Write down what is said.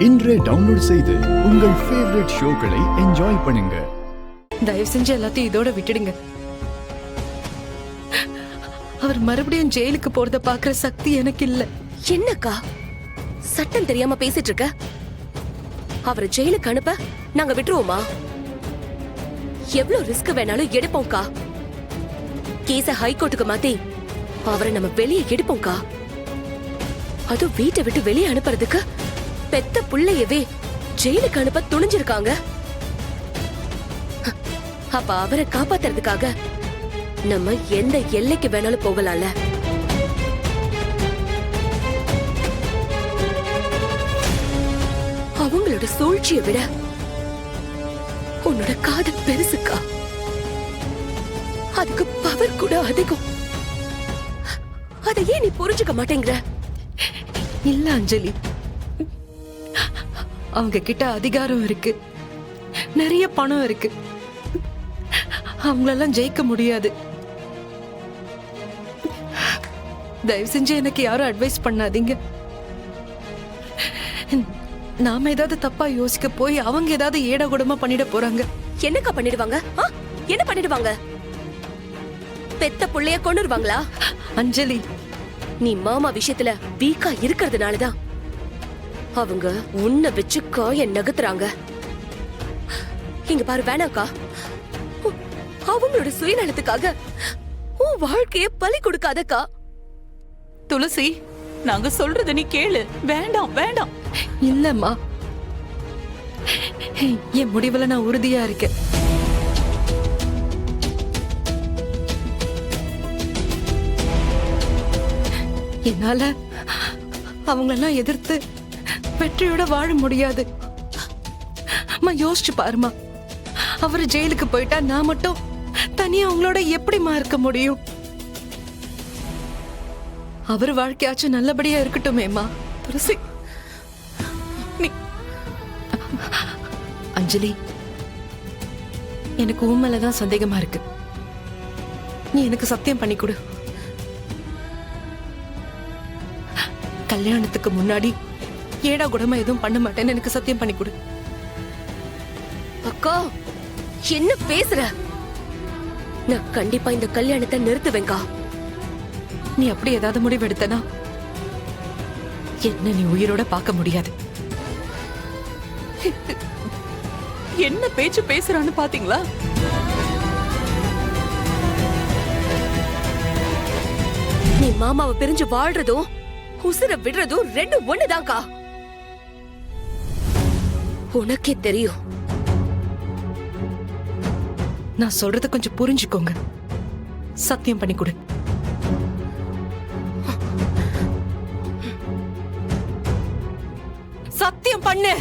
இன்றே டவுன்லோட் செய்து உங்கள் ஃபேவரட் ஷோக்களை என்ஜாய் பண்ணுங்க. தயவு செஞ்சு எல்லாத்தையும் இதோட விட்டுடுங்க. அவர் மறுபடியும் ஜெயிலுக்கு போறத பாக்குற சக்தி எனக்கு இல்ல. என்னக்கா சட்டம் தெரியாம பேசிட்டு இருக்க? அவரை ஜெயிலுக்கு அனுப்ப நாங்க விட்டுருவோமா? எவ்வளவு ரிஸ்க் வேணாலும் எடுப்போம்க்கா. கேஸ ஹைகோர்ட்டுக்கு மாத்தி அவரை நம்ம வெளியே எடுப்போம்க்கா. அதுவும் வீட்டை விட்டு வெளியே அனுப்புறதுக்கு பெத்த புள்ளையவே ஜெயிலுக்கு அனுப்ப துணிஞ்சிருக்காங்க. அப்ப அவரை காப்பாத்துறதுக்காக நம்ம எந்த எல்லைக்கு வேணாலும் போகலாம்ல. அவங்களோட சூழ்ச்சியை விட உன்னோட காதல் பெருசுக்கா. அதுக்கு பவர் கூட அதிகம். அதையே நீ புரிஞ்சுக்க மாட்டேங்கிற. இல்ல அஞ்சலி, அவங்க கிட்ட அதிகாரம் இருக்கு, நிறைய பணம் இருக்கு. அவங்களெல்லாம் ஜெயிக்க முடியாது. தயவு செஞ்சு எனக்கு யாரும் அட்வைஸ் பண்ணாதீங்க. நாம ஏதாவது தப்பா யோசிக்க போய் அவங்க ஏதாவது ஏடகுடமா பண்ணிட போறாங்க. என்னக்கா பண்ணிடுவாங்க? என்ன பண்ணிடுவாங்க? பெத்த புள்ளைய கொண்டுருவாங்களா? அஞ்சலி, நீ மாமா விஷயத்துல வீக்கா இருக்கிறதுனாலதான் அவங்க உன்னை வச்சு காய நகர்த்துறாங்க. இங்க பாரு, வேணாக்கா. அவங்களோட சுயநலத்துக்காக உன் வாழ்க்கைய பலி கொடுக்காதக்கா. துளசி, நாங்க சொல்றத நீ கேளு. வேண்டாம் வேண்டாம். இல்லம்மா, என் முடிவுல நான் உறுதியா இருக்கேன். என்னால அவங்களெல்லாம் எதிர்த்து வெற்றியோட வாழ முடியாது. யோசிச்சு பாருமா, அவரு ஜெயிலுக்கு போயிட்டா நான் மட்டும் தனியா அவங்களோட எப்படிமா இருக்க முடியும்? அவர் வாழ்க்கையாச்சும் நல்லபடியா இருக்கட்டுமேமா. துளசி, அஞ்சலி, எனக்கு உன் மேலதான் சந்தேகமா இருக்கு. நீ எனக்கு சத்தியம் பண்ணி கொடு. கல்யாணத்துக்கு முன்னாடி ஏடா குடமா எதுவும் பண்ண மாட்டேன்னு எனக்கு சத்தியம் பண்ணி கொடு. அக்கா, என்ன பேசுற? நான் கண்டிப்பா இந்த கல்யாணத்தை நிறுத்துவேங்கா. நீ அப்படி ஏதாவது முடிவு எடுத்தனா என்ன நீ உயிரோட பார்க்க முடியாது. என்ன பேச்சு பேசுறான்னு பாத்தீங்களா? நீ மாமாவை பிரிஞ்சு வாழ்றதும் உசுர விடுறதும் ரெண்டும் ஒண்ணுதான்க்கா. உனக்கே தெரியும். நான் சொல்றத கொஞ்சம் புரிஞ்சுக்கோங்க. சத்தியம் பண்ணி கொடு. சத்தியம் பண்ணு.